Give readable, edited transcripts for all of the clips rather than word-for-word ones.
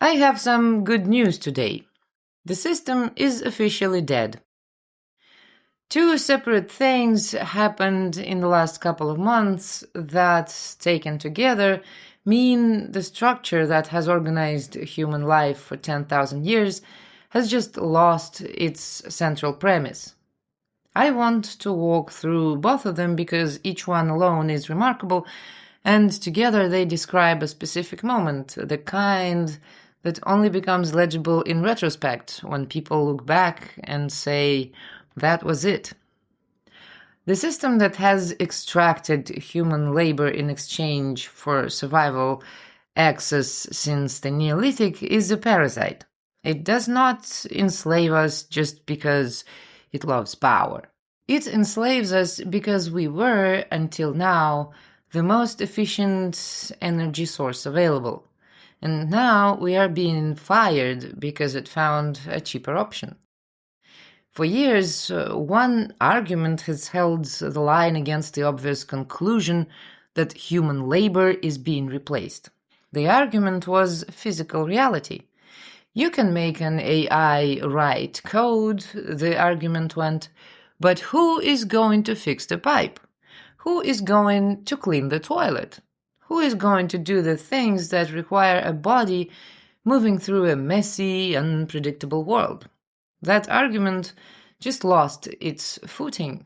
I have some good news today. The system is officially dead. Two separate things happened in the last couple of months that, taken together, mean the structure that has organized human life for 10,000 years has just lost its central premise. I want to walk through both of them because each one alone is remarkable, and together they describe a specific moment, the kind that only becomes legible in retrospect when people look back and say, that was it. The system that has extracted human labor in exchange for survival access since the Neolithic is a parasite. It does not enslave us just because it loves power. It enslaves us because we were, until now, the most efficient energy source available. And now we are being fired because it found a cheaper option. For years, one argument has held the line against the obvious conclusion that human labor is being replaced. The argument was physical reality. You can make an AI write code, the argument went, but who is going to fix the pipe? Who is going to clean the toilet? Who is going to do the things that require a body moving through a messy, unpredictable world? That argument just lost its footing.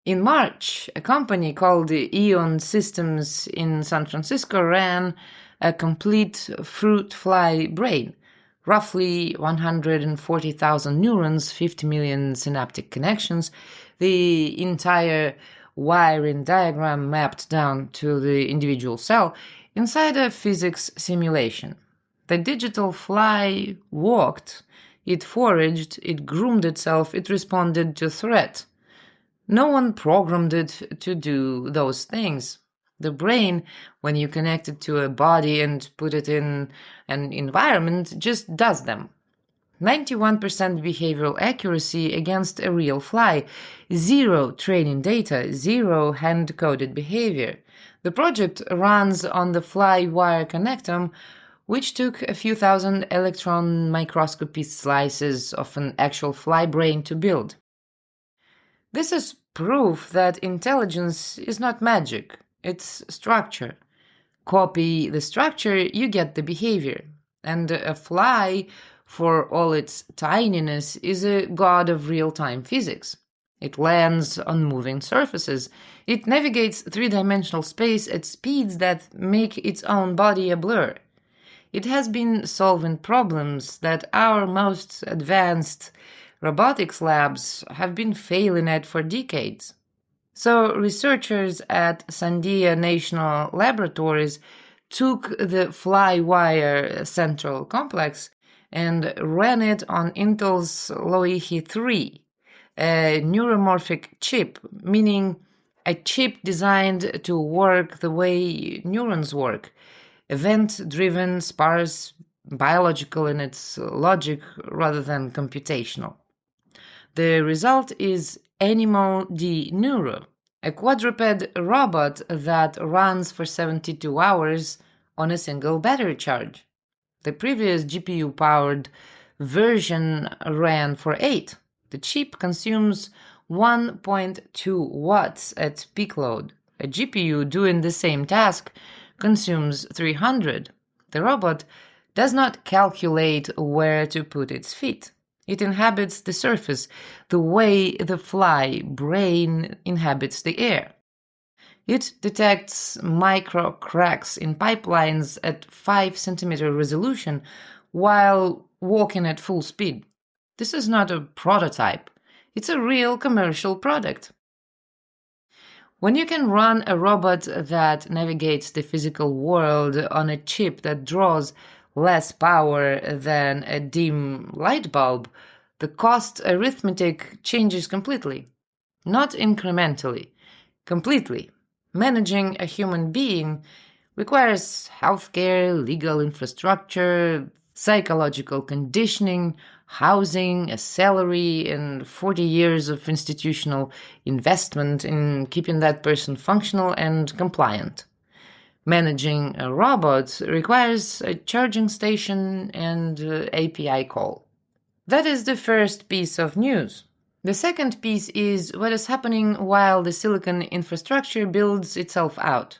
In March, a company called Eon Systems in San Francisco ran a complete fruit fly brain, roughly 140,000 neurons, 50 million synaptic connections, the entire wiring diagram mapped down to the individual cell inside a physics simulation. The digital fly walked, it foraged, it groomed itself, it responded to threat. No one programmed it to do those things. The brain, when you connect it to a body and put it in an environment, just does them. 91% behavioral accuracy against a real fly, zero training data, zero hand-coded behavior. The project runs on the fly wire connectome, which took a few thousand electron microscopy slices of an actual fly brain to build. This is proof that intelligence is not magic, it's structure. Copy the structure, you get the behavior. And a fly, for all its tininess, is a god of real-time physics. It lands on moving surfaces. It navigates three-dimensional space at speeds that make its own body a blur. It has been solving problems that our most advanced robotics labs have been failing at for decades. So researchers at Sandia National Laboratories took the Flywire Central Complex and ran it on Intel's Loihi 3, a neuromorphic chip, meaning a chip designed to work the way neurons work, event-driven, sparse, biological in its logic rather than computational. The result is Animal D Neuro, a quadruped robot that runs for 72 hours on a single battery charge. The previous GPU-powered version ran for 8. The chip consumes 1.2 watts at peak load. A GPU doing the same task consumes 300. The robot does not calculate where to put its feet. It inhabits the surface the way the fly brain inhabits the air. It detects micro cracks in pipelines at 5 centimeter resolution while walking at full speed. This is not a prototype. It's a real commercial product. When you can run a robot that navigates the physical world on a chip that draws less power than a dim light bulb, the cost arithmetic changes completely. Not incrementally, completely. Managing a human being requires healthcare, legal infrastructure, psychological conditioning, housing, a salary, and 40 years of institutional investment in keeping that person functional and compliant. Managing a robot requires a charging station and API call. That is the first piece of news. The second piece is what is happening while the silicon infrastructure builds itself out.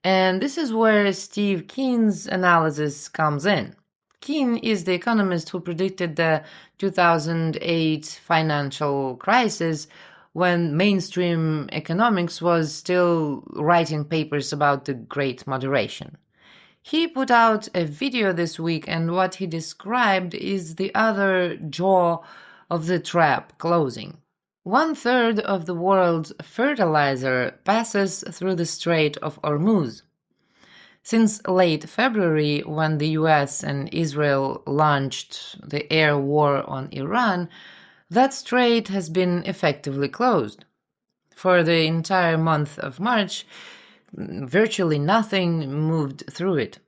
And this is where Steve Keen's analysis comes in. Keen is the economist who predicted the 2008 financial crisis when mainstream economics was still writing papers about the Great Moderation. He put out a video this week, and what he described is the other jaw of the trap closing. 1/3 of the world's fertilizer passes through the Strait of Hormuz. Since late February, when the US and Israel launched the air war on Iran, that strait has been effectively closed. For the entire month of March, virtually nothing moved through it.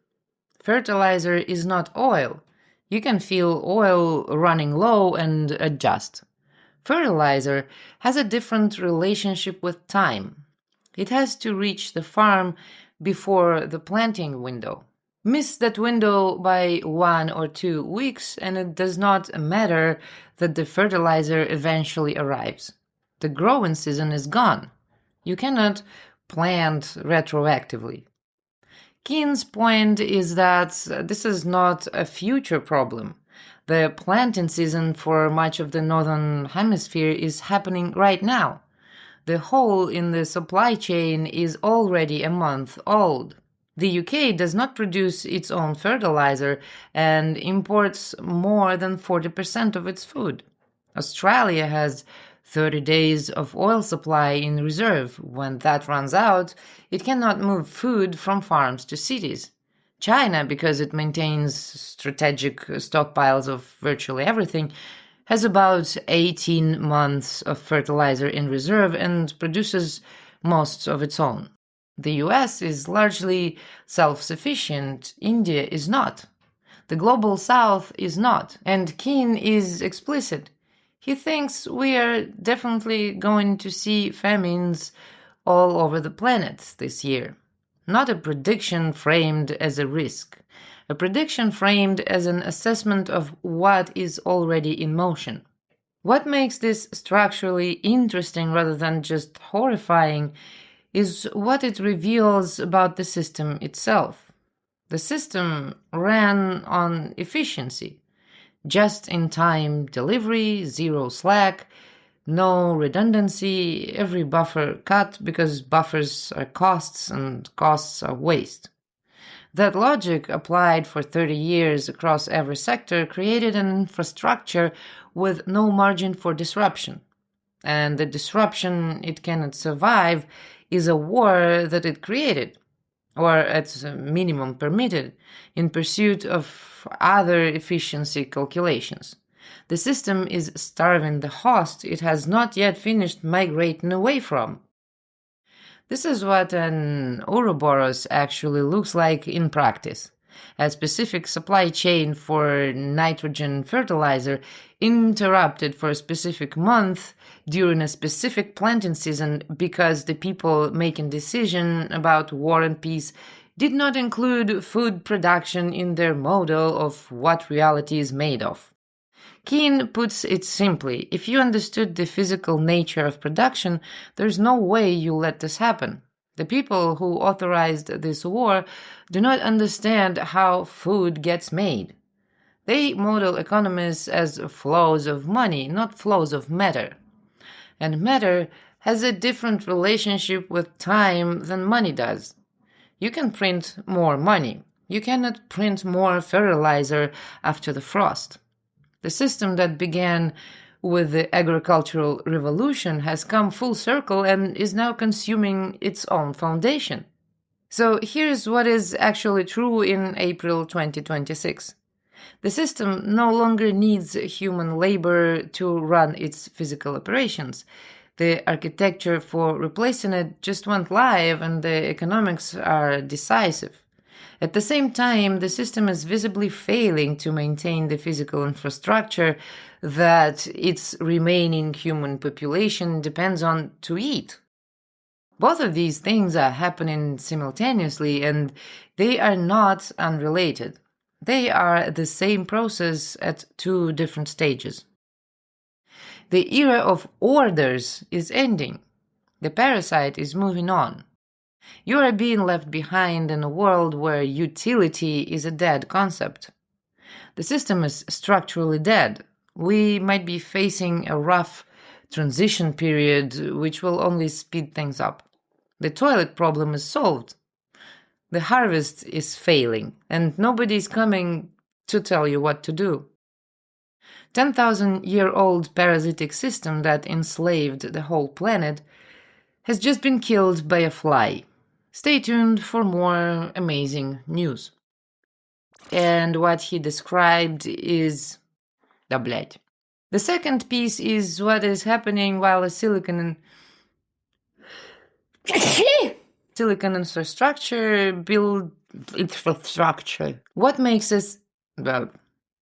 Fertilizer is not oil. You can feel oil running low and adjust. Fertilizer has a different relationship with time. It has to reach the farm before the planting window. Miss that window by 1 or 2 weeks, and it does not matter that the fertilizer eventually arrives. The growing season is gone. You cannot plant retroactively. Keen's point is that this is not a future problem. The planting season for much of the northern hemisphere is happening right now. The hole in the supply chain is already a month old. The UK does not produce its own fertilizer and imports more than 40% of its food. Australia has 30 days of oil supply in reserve. When that runs out, it cannot move food from farms to cities. China, because it maintains strategic stockpiles of virtually everything, has about 18 months of fertilizer in reserve and produces most of its own. The US is largely self-sufficient. India is not. The global south is not. And Keen is explicit. He thinks we are definitely going to see famines all over the planet this year. Not a prediction framed as a risk. A prediction framed as an assessment of what is already in motion. What makes this structurally interesting rather than just horrifying is what it reveals about the system itself. The system ran on efficiency, just-in-time delivery, zero slack, no redundancy, every buffer cut because buffers are costs and costs are waste. That logic applied for 30 years across every sector created an infrastructure with no margin for disruption. And the disruption it cannot survive is a war that it created, or at a minimum permitted, in pursuit of other efficiency calculations. The system is starving the host it has not yet finished migrating away from. This is what an Ouroboros actually looks like in practice. A specific supply chain for nitrogen fertilizer interrupted for a specific month during a specific planting season because the people making decision about war and peace did not include food production in their model of what reality is made of. Keen puts it simply, if you understood the physical nature of production, there's no way you let this happen. The people who authorized this war do not understand how food gets made. They model economies as flows of money, not flows of matter. And matter has a different relationship with time than money does. You can print more money. You cannot print more fertilizer after the frost. The system that began with the agricultural revolution has come full circle and is now consuming its own foundation. So here's what is actually true in April 2026. The system no longer needs human labor to run its physical operations. The architecture for replacing it just went live and the economics are decisive. At the same time, the system is visibly failing to maintain the physical infrastructure that its remaining human population depends on to eat. Both of these things are happening simultaneously, and they are not unrelated. They are the same process at two different stages. The era of orders is ending. The parasite is moving on. You are being left behind in a world where utility is a dead concept. The system is structurally dead. We might be facing a rough transition period which will only speed things up. The toilet problem is solved. The harvest is failing, and nobody is coming to tell you what to do. 10,000-year-old parasitic system that enslaved the whole planet has just been killed by a fly. Stay tuned for more amazing news. And what he described is the блядь. The second piece is what is happening while a silicon infrastructure. What makes us... Well,